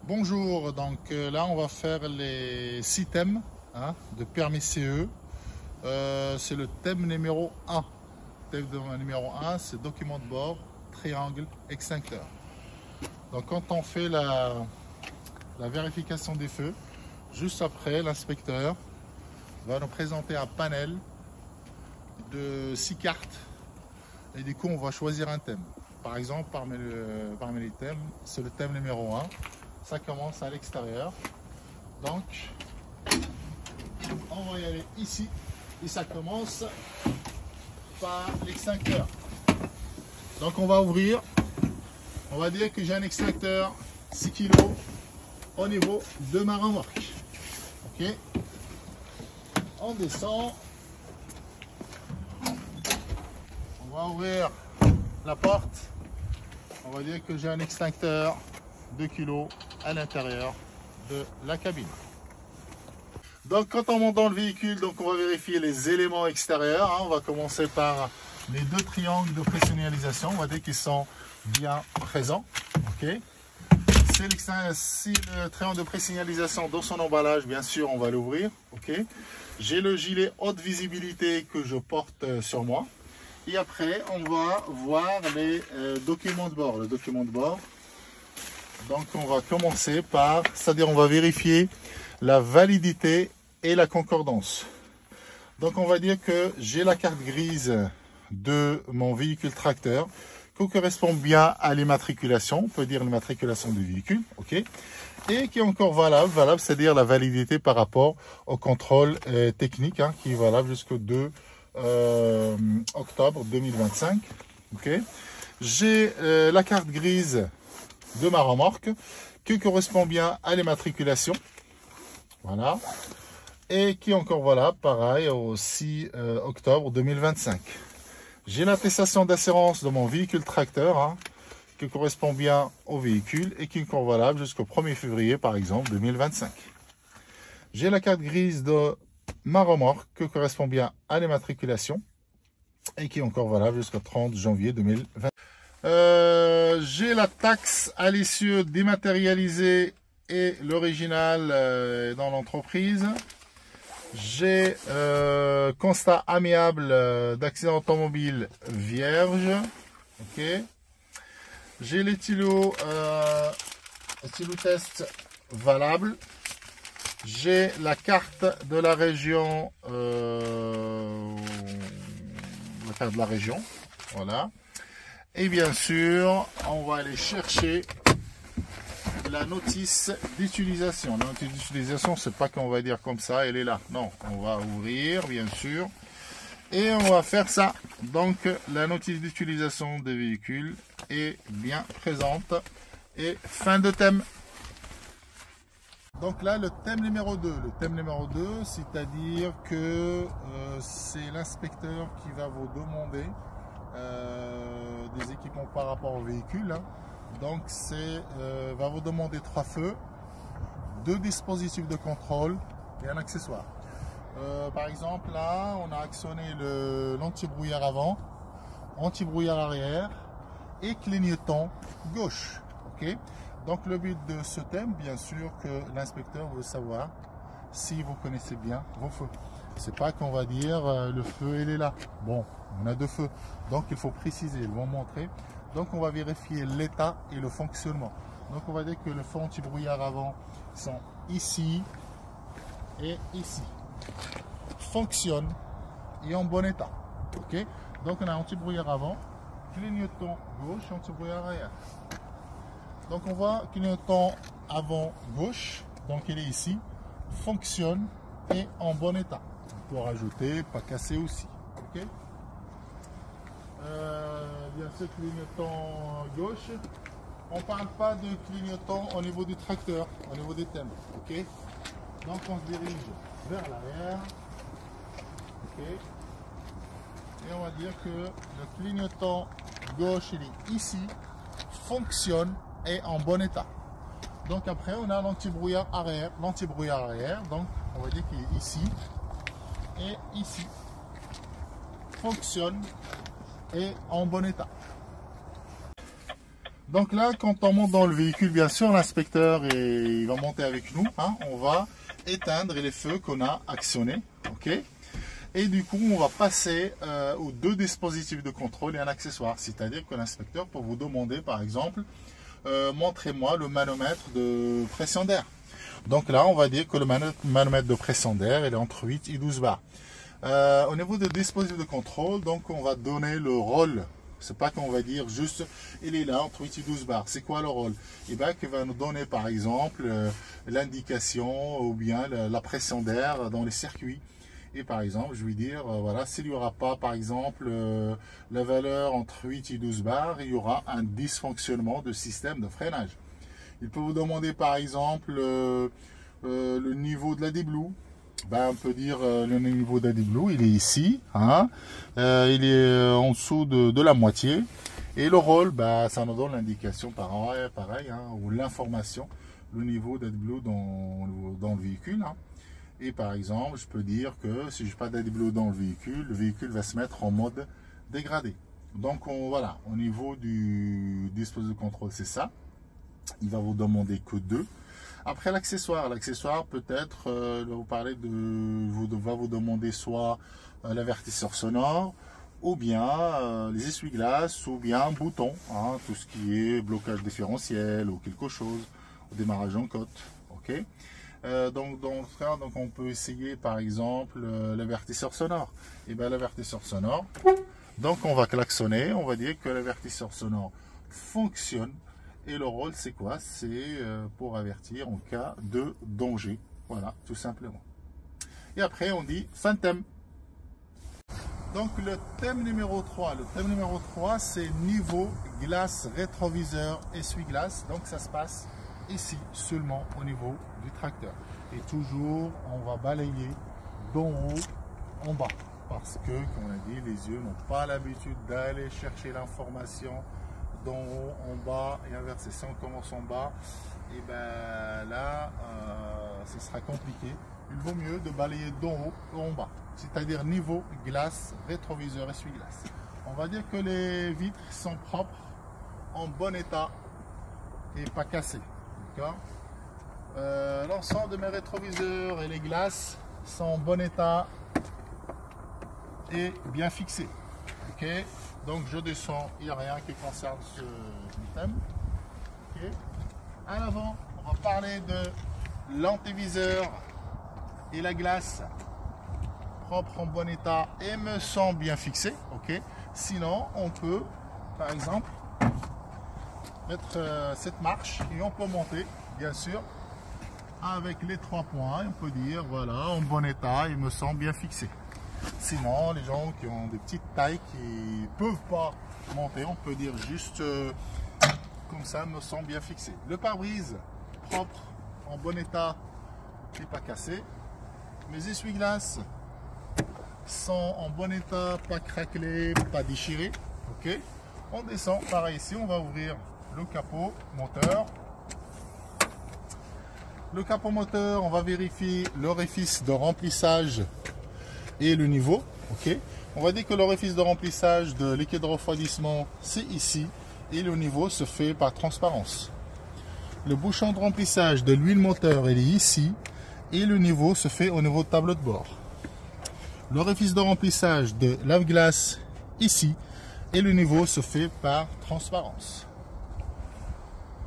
Bonjour, donc là on va faire les 6 thèmes de permis CE. C'est le thème numéro 1. Thème numéro 1, c'est document de bord, triangle, extincteur. Donc quand on fait la vérification des feux, juste après l'inspecteur va nous présenter un panel de 6 cartes et du coup on va choisir un thème. Par exemple, parmi les thèmes, c'est le thème numéro 1. Ça commence à l'extérieur. Donc, on va y aller ici. Et ça commence par l'extincteur. Donc, on va ouvrir. On va dire que j'ai un extincteur 6 kg au niveau de ma remorque. Ok. On descend. On va ouvrir la porte. On va dire que j'ai un extincteur 2 kg à l'intérieur de la cabine. Donc quand on monte dans le véhicule, donc on va vérifier les éléments extérieurs. On va commencer par les 2 triangles de pré-signalisation. On va dire qu'ils sont bien présents. Okay. Si le triangle de pré-signalisation dans son emballage, bien sûr, on va l'ouvrir. Okay. J'ai le gilet haute visibilité que je porte sur moi. Et après, on va voir les documents de bord. Le document de bord. Donc, on va commencer par, c'est-à-dire on va vérifier la validité et la concordance. Donc, on va dire que j'ai la carte grise de mon véhicule tracteur qui correspond bien à l'immatriculation. On peut dire l'immatriculation du véhicule, ok, et qui est encore valable, c'est-à-dire la validité par rapport au contrôle technique qui est valable jusqu'au 2 octobre 2025. Ok. J'ai la carte grise de ma remorque qui correspond bien à l'immatriculation, voilà, et qui est encore valable pareil au 6 octobre 2025. J'ai l'attestation d'assurance de mon véhicule tracteur qui correspond bien au véhicule et qui est encore valable jusqu'au 1er février par exemple 2025. J'ai la carte grise de ma remorque qui correspond bien à l'immatriculation et qui est encore valable jusqu'au 30 janvier 2020. J'ai la taxe à l'essieu dématérialisée et l'original dans l'entreprise. J'ai constat amiable d'accident automobile vierge. Ok. J'ai l'éthylotest valable. J'ai la carte de la région, voilà. Et bien sûr, on va aller chercher la notice d'utilisation. La notice d'utilisation, c'est pas qu'on va dire comme ça, elle est là. Non, on va ouvrir, bien sûr. Et on va faire ça. Donc, la notice d'utilisation des véhicules est bien présente. Et fin de thème. Donc là, le thème numéro 2. Le thème numéro 2, c'est-à-dire que c'est l'inspecteur qui va vous demander des équipements par rapport au véhicule. Donc, va vous demander 3 feux, 2 dispositifs de contrôle et un accessoire. Par exemple, là, on a actionné l'anti-brouillard avant, anti-brouillard arrière et clignotant gauche. Okay. Donc le but de ce thème, bien sûr, que l'inspecteur veut savoir si vous connaissez bien vos feux. C'est pas qu'on va dire le feu il est là. Bon, on a 2 feux, donc il faut préciser, ils vont montrer. Donc on va vérifier l'état et le fonctionnement. Donc on va dire que le feu anti-brouillard avant sont ici et ici. Fonctionne et en bon état. Ok. Donc on a anti-brouillard avant, clignotant gauche, anti-brouillard arrière. Donc on voit clignotant avant gauche, donc il est ici, fonctionne et en bon état. On peut rajouter, pas cassé aussi. Okay. Bien sûr, clignotant gauche, on ne parle pas de clignotant au niveau du tracteur, au niveau des thèmes. Okay. Donc on se dirige vers l'arrière. Okay. Et on va dire que le clignotant gauche, il est ici, fonctionne et en bon état. Donc après on a l'anti-brouillard arrière, donc on va dire qu'il est ici et ici, fonctionne et en bon état. Donc là, quand on monte dans le véhicule, bien sûr, l'inspecteur il va monter avec nous. Hein, on va éteindre les feux qu'on a actionnés. Ok. Et du coup, on va passer aux deux dispositifs de contrôle et un accessoire. C'est-à-dire que l'inspecteur peut vous demander, par exemple, montrez-moi le manomètre de pression d'air. Donc là, on va dire que le manomètre de pression d'air est entre 8 et 12 bars. Au niveau des dispositifs de contrôle, donc on va donner le rôle. C'est pas qu'on va dire juste, il est là entre 8 et 12 bars. C'est quoi le rôle? Et bien, qui va nous donner par exemple l'indication ou bien la pression d'air dans les circuits. Et par exemple, je vais dire, voilà, s'il n'y aura pas par exemple la valeur entre 8 et 12 bars, il y aura un dysfonctionnement de système de freinage. Il peut vous demander par exemple le niveau de la D-Blue. Ben, on peut dire le niveau d'AdBlue, il est ici, hein, il est en dessous de la moitié. Et le rôle, ben, ça nous donne l'indication pareil, hein, ou l'information, le niveau d'AdBlue dans le véhicule. Hein. Et par exemple, je peux dire que si je n'ai pas d'AdBlue dans le véhicule va se mettre en mode dégradé. Donc voilà, au niveau du dispositif de contrôle, c'est ça. Il va vous demander que 2. Après l'accessoire peut-être va vous demander soit l'avertisseur sonore ou bien les essuie-glaces ou bien un bouton, hein, tout ce qui est blocage différentiel ou quelque chose, au démarrage en côte. Ok. Donc dans ce cas, on peut essayer par exemple l'avertisseur sonore. Et bien l'avertisseur sonore, donc on va klaxonner, on va dire que l'avertisseur sonore fonctionne. Et le rôle, c'est quoi? C'est pour avertir en cas de danger. Voilà, tout simplement. Et après, on dit fin de thème. Donc, le thème numéro 3. Le thème numéro 3, c'est niveau glace, rétroviseur, essuie-glace. Donc, ça se passe ici, seulement au niveau du tracteur. Et toujours, on va balayer d'en haut en bas. Parce que, comme on a dit, les yeux n'ont pas l'habitude d'aller chercher l'information d'en haut en bas et inversé. Si on commence en bas, et ben là ce sera compliqué. Il vaut mieux de balayer d'en haut en bas, c'est-à-dire niveau glace, rétroviseur, essuie-glace. On va dire que les vitres sont propres, en bon état et pas cassées. L'ensemble de mes rétroviseurs et les glaces sont en bon état et bien fixés. Okay. Donc je descends, il n'y a rien qui concerne ce thème. Okay. À l'avant, on va parler de l'antéviseur et la glace propre en bon état et me semble bien fixé. Okay. Sinon, on peut par exemple mettre cette marche et on peut monter, bien sûr, avec les 3 points. On peut dire voilà, en bon état, il me semble bien fixé. Sinon, les gens qui ont des petites tailles qui ne peuvent pas monter, on peut dire juste comme ça, me semble bien fixé. Le pare-brise propre, en bon état, et pas cassé. Mes essuie-glaces sont en bon état, pas craquelés, pas déchirés. Ok. On descend, pareil ici, on va ouvrir le capot moteur. Le capot moteur, on va vérifier l'orifice de remplissage et le niveau. Ok, on va dire que l'orifice de remplissage de liquide de refroidissement c'est ici et le niveau se fait par transparence. Le bouchon de remplissage de l'huile moteur il est ici et le niveau se fait au niveau de tableau de bord. L'orifice de remplissage de lave-glace ici et le niveau se fait par transparence.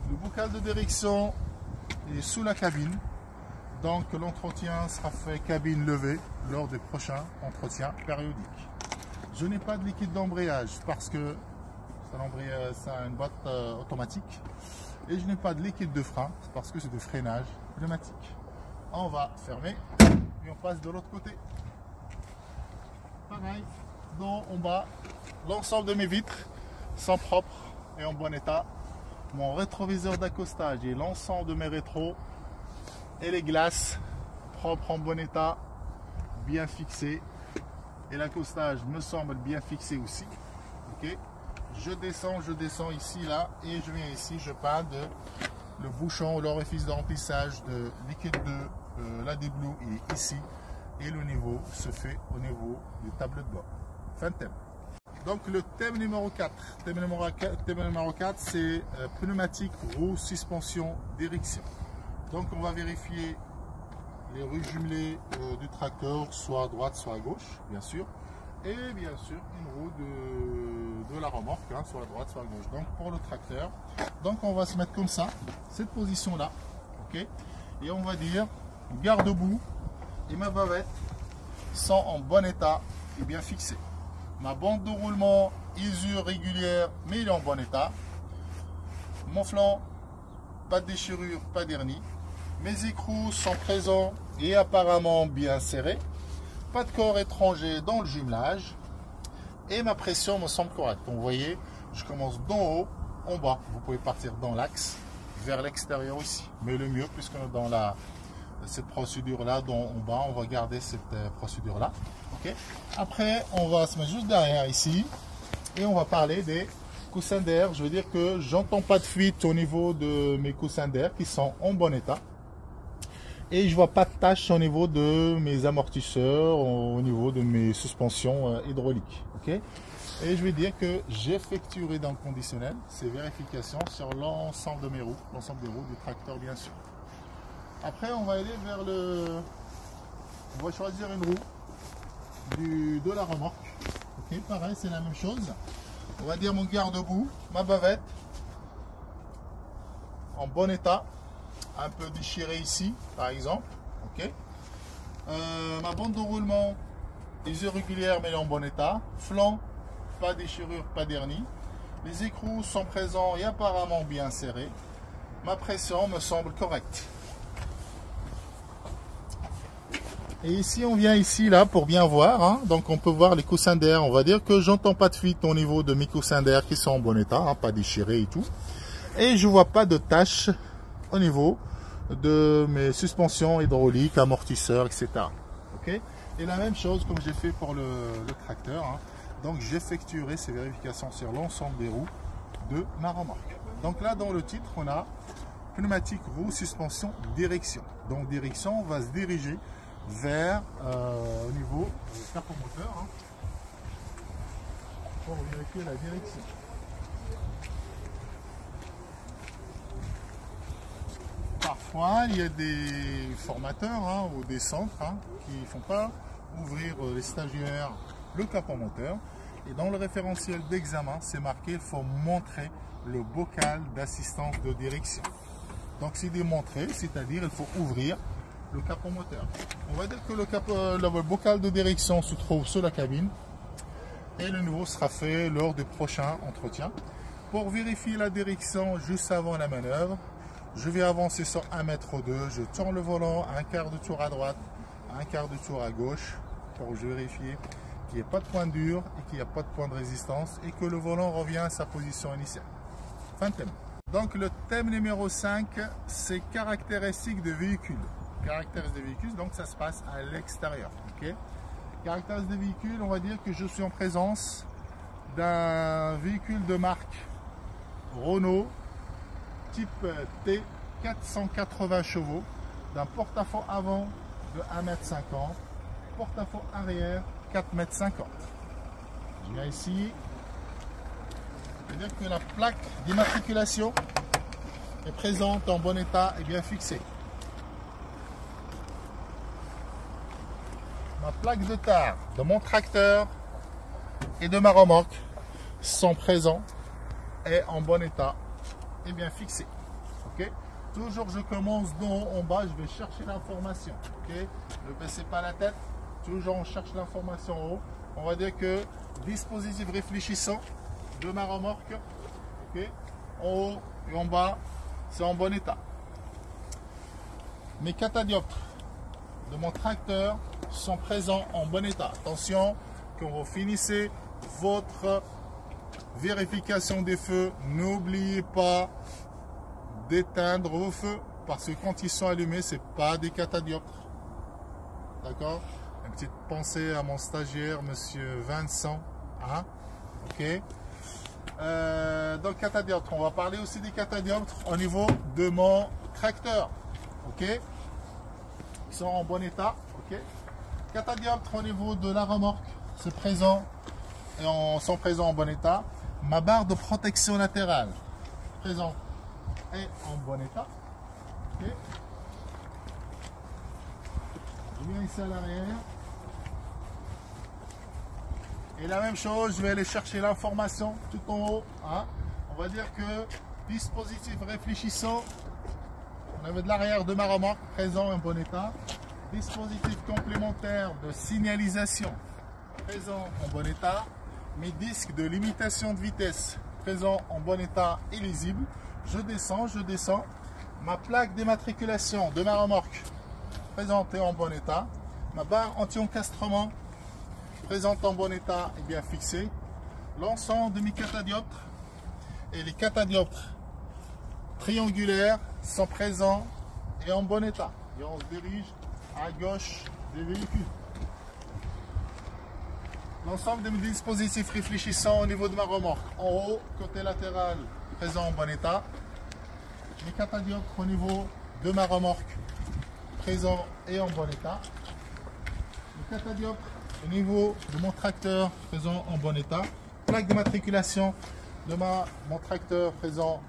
Le bocal de direction est sous la cabine. Donc l'entretien sera fait cabine levée lors des prochains entretiens périodiques. Je n'ai pas de liquide d'embrayage parce que ça a une boîte automatique. Et je n'ai pas de liquide de frein parce que c'est de freinage pneumatique. On va fermer et on passe de l'autre côté. Pareil, en bas, l'ensemble de mes vitres sont propres et en bon état. Mon rétroviseur d'accostage et l'ensemble de mes rétros et les glaces propres en bon état, bien fixées, et l'accostage me semble bien fixé aussi. Ok, je descends ici là et je viens ici, je parle de le bouchon ou l'orifice de remplissage de liquide de l'AdBlue est ici et le niveau se fait au niveau du tableau de bord. Fin de thème. Donc le thème numéro 4. Thème numéro 4, c'est pneumatique, roue, suspension, direction. Donc on va vérifier les roues jumelées du tracteur, soit à droite, soit à gauche, bien sûr. Et bien sûr une roue de la remorque, hein, soit à droite, soit à gauche. Donc pour le tracteur, donc on va se mettre comme ça, cette position là, ok. Et on va dire garde-boue et ma bavette sont en bon état et bien fixées. Ma bande de roulement usure régulière, mais il est en bon état. Mon flanc, pas de déchirure, pas d'hernie. Mes écrous sont présents et apparemment bien serrés. Pas de corps étranger dans le jumelage. Et ma pression me semble correcte. Donc, vous voyez, je commence d'en haut en bas. Vous pouvez partir dans l'axe vers l'extérieur aussi. Mais le mieux, puisque dans cette procédure-là, en bas, on va garder cette procédure-là. Okay. Après, on va se mettre juste derrière ici et on va parler des coussins d'air. Je veux dire que j'entends pas de fuite au niveau de mes coussins d'air qui sont en bon état. Et je vois pas de taches au niveau de mes amortisseurs, au niveau de mes suspensions hydrauliques. Okay. Et je vais dire que j'effectuerai dans le conditionnel ces vérifications sur l'ensemble de mes roues, l'ensemble des roues du tracteur bien sûr. Après, on va aller vers on va choisir une roue de la remorque. Ok, pareil, c'est la même chose. On va dire mon garde-boue, ma bavette en bon état, un peu déchirée ici, par exemple. Ok. Ma bande de roulement, usure régulière mais en bon état. Flanc, pas déchirure, pas d'hernie. Les écrous sont présents et apparemment bien serrés. Ma pression me semble correcte. Et ici, on vient ici, là, pour bien voir. Hein. Donc, on peut voir les coussins d'air. On va dire que j'entends pas de fuite au niveau de mes coussins d'air qui sont en bon état, hein, pas déchirés et tout. Et je vois pas de taches au niveau de mes suspensions hydrauliques, amortisseurs, etc. Okay. Et la même chose comme j'ai fait pour le tracteur. Hein. Donc, j'effectuerai ces vérifications sur l'ensemble des roues de ma remorque. Donc là, dans le titre, on a pneumatique, roue, suspension, direction. Donc, direction, on va se diriger vers au niveau capot moteur hein, pour vérifier la direction. Parfois il y a des formateurs hein, ou des centres hein, qui ne font pas ouvrir les stagiaires le capot moteur et dans le référentiel d'examen c'est marqué il faut montrer le bocal d'assistance de direction. Donc c'est démontré, c'est-à-dire il faut ouvrir le capot moteur. On va dire que le bocal de direction se trouve sur la cabine et le nouveau sera fait lors du prochain entretien. Pour vérifier la direction juste avant la manœuvre, je vais avancer sur 1 mètre ou 2, je tourne le volant un quart de tour à droite, un quart de tour à gauche pour vérifier qu'il n'y ait pas de point dur et qu'il n'y a pas de point de résistance et que le volant revient à sa position initiale. Fin de thème. Donc le thème numéro 5, c'est caractéristiques de véhicule. Caractéristiques des véhicules, donc ça se passe à l'extérieur. Okay. Caractéristiques des véhicules, on va dire que je suis en présence d'un véhicule de marque Renault type T, 480 chevaux, d'un porte-à-faux avant de 1,50 m, porte-à-faux arrière 4,50 m. Je viens ici, je veux dire que la plaque d'immatriculation est présente en bon état et bien fixée. Ma plaque de tare de mon tracteur et de ma remorque sont présents et en bon état et bien fixés. Okay. Toujours je commence d'en haut en bas, je vais chercher l'information. Okay. Ne baissez pas la tête, toujours on cherche l'information en haut. On va dire que dispositif réfléchissant de ma remorque, okay. En haut et en bas, c'est en bon état. Mes catadioptres de mon tracteur sont présents en bon état. Attention, quand vous finissez votre vérification des feux, n'oubliez pas d'éteindre vos feux parce que quand ils sont allumés, c'est pas des catadioptres. D'accord? Une petite pensée à mon stagiaire, monsieur Vincent. Hein? Ok. Donc catadioptres, on va parler aussi des catadioptres au niveau de mon tracteur. Ok. Ils sont en bon état. Ok. Catadioptre au niveau de la remorque, c'est présent sont présents en bon état. Ma barre de protection latérale présente et en bon état. Okay. Je viens ici à l'arrière. Et la même chose, je vais aller chercher l'information tout en haut. Hein. On va dire que dispositif réfléchissant, on avait de l'arrière de ma remorque présent en bon état. Dispositif complémentaire de signalisation présent en bon état. Mes disques de limitation de vitesse présents en bon état et lisible. Je descends. Ma plaque d'immatriculation de ma remorque présentée en bon état. Ma barre anti-encastrement présente en bon état et bien fixée. L'ensemble de mes catadioptres et les catadioptres triangulaires sont présents et en bon état. Et on se dirige à gauche des véhicules. L'ensemble de mes dispositifs réfléchissants au niveau de ma remorque, en haut, côté latéral, présent en bon état. Les catadioptres au niveau de ma remorque, présent et en bon état. Les catadioptres au niveau de mon tracteur, présent en bon état. Plaque d'immatriculation de mon tracteur, présent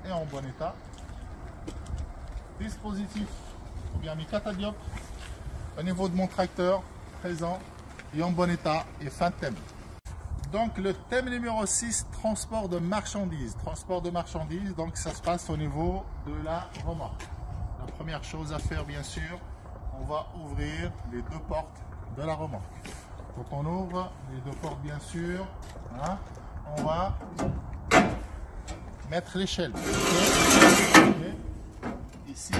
et en bon état. Dispositif, ou bien mes catadioptres au niveau de mon tracteur, présent et en bon état, et fin de thème. Donc le thème numéro 6, transport de marchandises. Transport de marchandises, donc ça se passe au niveau de la remorque. La première chose à faire, bien sûr, on va ouvrir les deux portes de la remorque. Quand on ouvre les deux portes, bien sûr, hein, on va mettre l'échelle. Okay. Ici,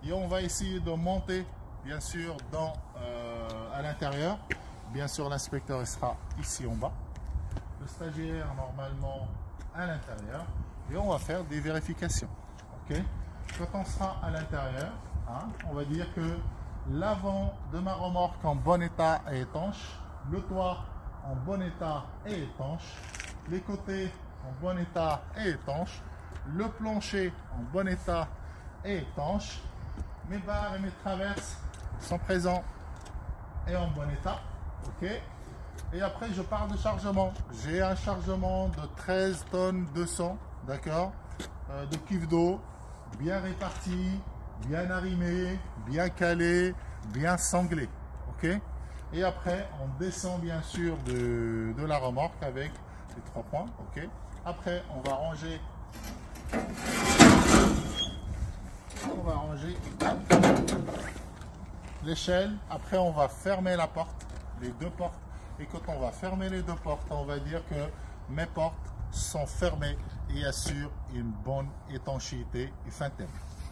et on va essayer de monter, bien sûr, à l'intérieur. Bien sûr, l'inspecteur sera ici en bas. Le stagiaire, normalement, à l'intérieur. Et on va faire des vérifications. Okay. Quand on sera à l'intérieur, hein, on va dire que l'avant de ma remorque en bon état et étanche. Le toit en bon état et étanche. Les côtés en bon état et étanche. Le plancher en bon état et étanche. Mes barres et mes traverses sont présents et en bon état. Ok. Et après, je parle de chargement. J'ai un chargement de 13 tonnes 200, d'accord, de cuve d'eau, bien réparti, bien arrimé, bien calé, bien sanglé. Ok. Et après, on descend bien sûr de la remorque avec les 3 points. Ok. Après, on va ranger. L'échelle. Après, on va fermer la porte, les deux portes. Et quand on va fermer les deux portes, on va dire que mes portes sont fermées et assurent une bonne étanchéité et fin de thème.